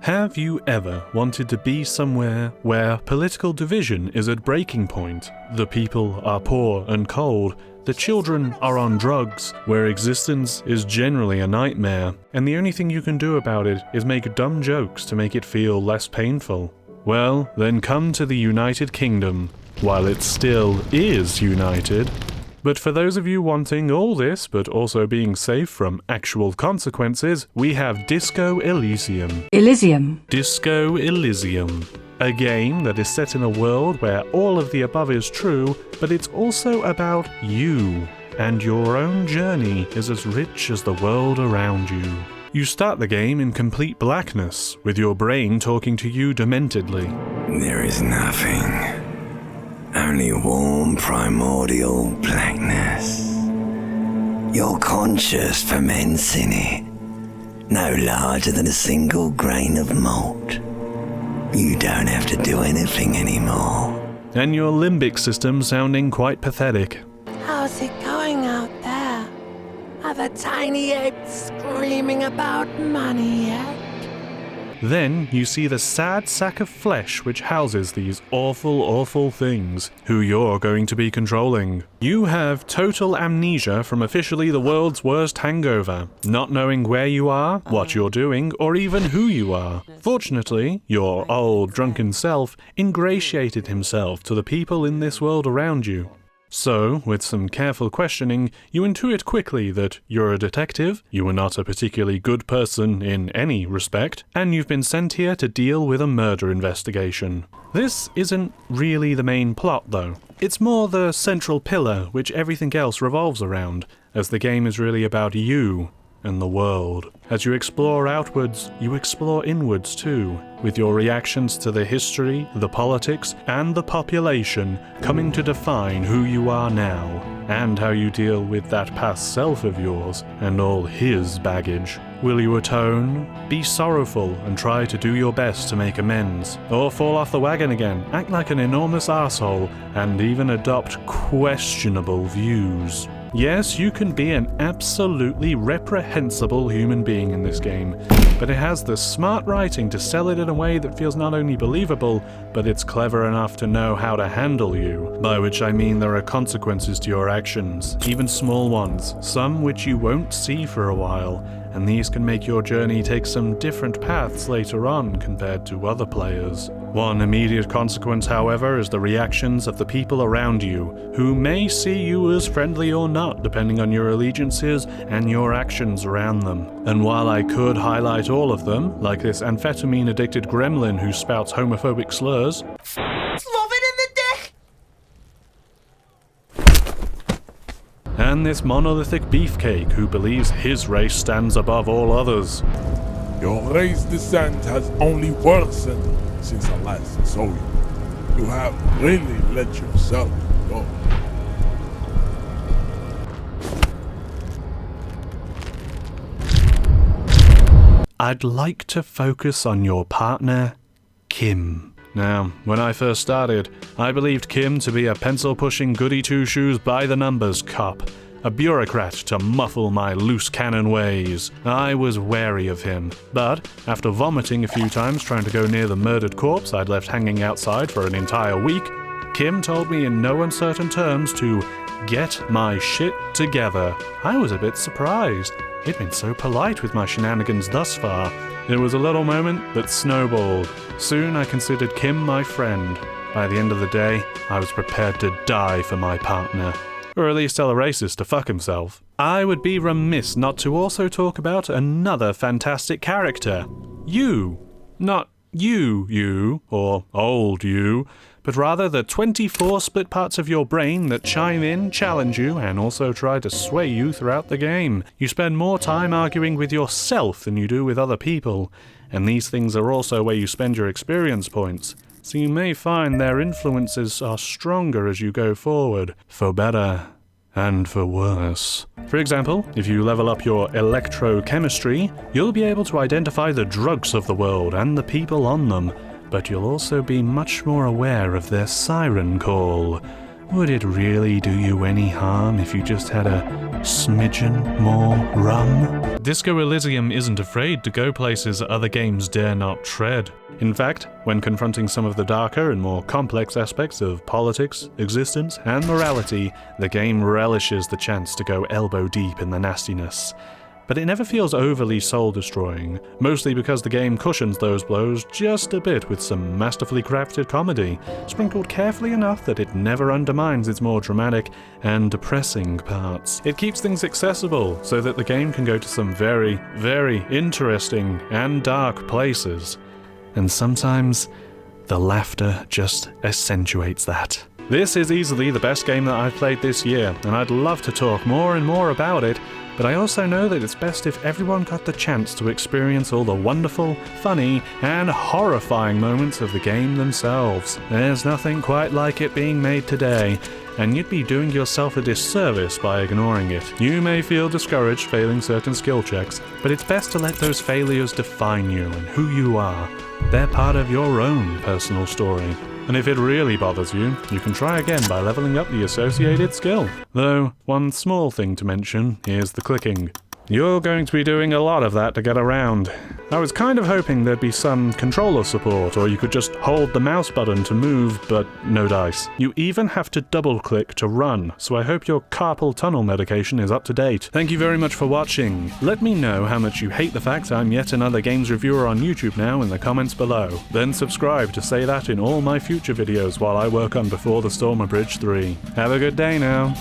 Have you ever wanted to be somewhere where political division is at breaking point, the people are poor and cold, the children are on drugs, where existence is generally a nightmare, and the only thing you can do about it is make dumb jokes to make it feel less painful? Well, then come to the United Kingdom, while it still is united. But for those of you wanting all this, but also being safe from actual consequences, we have Disco Elysium. Elysium. Disco Elysium. A game that is set in a world where all of the above is true, but it's also about you, and your own journey is as rich as the world around you. You start the game in complete blackness, with your brain talking to you dementedly. There is nothing. Only warm primordial blackness. Your conscious ferments in it, no larger than a single grain of malt. You don't have to do anything anymore. And your limbic system sounding quite pathetic. How's it going out there? Are the tiny apes screaming about money yet? Then you see the sad sack of flesh which houses these awful, awful things, who you're going to be controlling. You have total amnesia from officially the world's worst hangover, not knowing where you are, what you're doing, or even who you are. Fortunately, your old drunken self ingratiated himself to the people in this world around you. So, with some careful questioning, you intuit quickly that you're a detective, you are not a particularly good person in any respect, and you've been sent here to deal with a murder investigation. This isn't really the main plot, though. It's more the central pillar which everything else revolves around, as the game is really about you and the world. As you explore outwards, you explore inwards too, with your reactions to the history, the politics, and the population coming to define who you are now, and how you deal with that past self of yours and all his baggage. Will you atone, be sorrowful, and try to do your best to make amends? Or fall off the wagon again, act like an enormous arsehole, and even adopt questionable views? Yes, you can be an absolutely reprehensible human being in this game, but it has the smart writing to sell it in a way that feels not only believable, but it's clever enough to know how to handle you. By which I mean there are consequences to your actions, even small ones, some which you won't see for a while, and these can make your journey take some different paths later on compared to other players. One immediate consequence, however, is the reactions of the people around you, who may see you as friendly or not, depending on your allegiances and your actions around them. And while I could highlight all of them, like this amphetamine-addicted gremlin who spouts homophobic slurs, and this monolithic beefcake who believes his race stands above all others. Your race descent has only worsened since I last saw you. You have really let yourself go. I'd like to focus on your partner, Kim. Now, when I first started, I believed Kim to be a pencil-pushing goody-two-shoes by-the-numbers cop, a bureaucrat to muffle my loose cannon ways. I was wary of him, but after vomiting a few times trying to go near the murdered corpse I'd left hanging outside for an entire week, Kim told me in no uncertain terms to get my shit together. I was a bit surprised. He'd been so polite with my shenanigans thus far. It was a little moment that snowballed. Soon I considered Kim my friend. By the end of the day, I was prepared to die for my partner. Or at least tell a racist to fuck himself. I would be remiss not to also talk about another fantastic character. You. Not you, or old you, but rather the 24 split parts of your brain that chime in, challenge you, and also try to sway you throughout the game. You spend more time arguing with yourself than you do with other people, and these things are also where you spend your experience points. So you may find their influences are stronger as you go forward, for better and for worse. For example, if you level up your electrochemistry, you'll be able to identify the drugs of the world and the people on them, but you'll also be much more aware of their Siren Call, would it really do you any harm if you just had a smidgen more rum? Disco Elysium isn't afraid to go places other games dare not tread. In fact, when confronting some of the darker and more complex aspects of politics, existence, and morality, the game relishes the chance to go elbow deep in the nastiness. But it never feels overly soul-destroying, mostly because the game cushions those blows just a bit with some masterfully crafted comedy, sprinkled carefully enough that it never undermines its more dramatic and depressing parts. It keeps things accessible so that the game can go to some very, very interesting and dark places. And sometimes, the laughter just accentuates that. This is easily the best game that I've played this year, and I'd love to talk more and more about it, but I also know that it's best if everyone got the chance to experience all the wonderful, funny, and horrifying moments of the game themselves. There's nothing quite like it being made today, and you'd be doing yourself a disservice by ignoring it. You may feel discouraged failing certain skill checks, but it's best to let those failures define you and who you are. They're part of your own personal story. And if it really bothers you, you can try again by leveling up the associated skill. Though, one small thing to mention is the clicking. You're going to be doing a lot of that to get around. I was kind of hoping there'd be some controller support, or you could just hold the mouse button to move, but no dice. You even have to double-click to run, so I hope your carpal tunnel medication is up to date. Thank you very much for watching. Let me know how much you hate the fact I'm yet another games reviewer on YouTube now in the comments below. Then subscribe to say that in all my future videos while I work on Before the Storm Abridged 3. Have a good day now.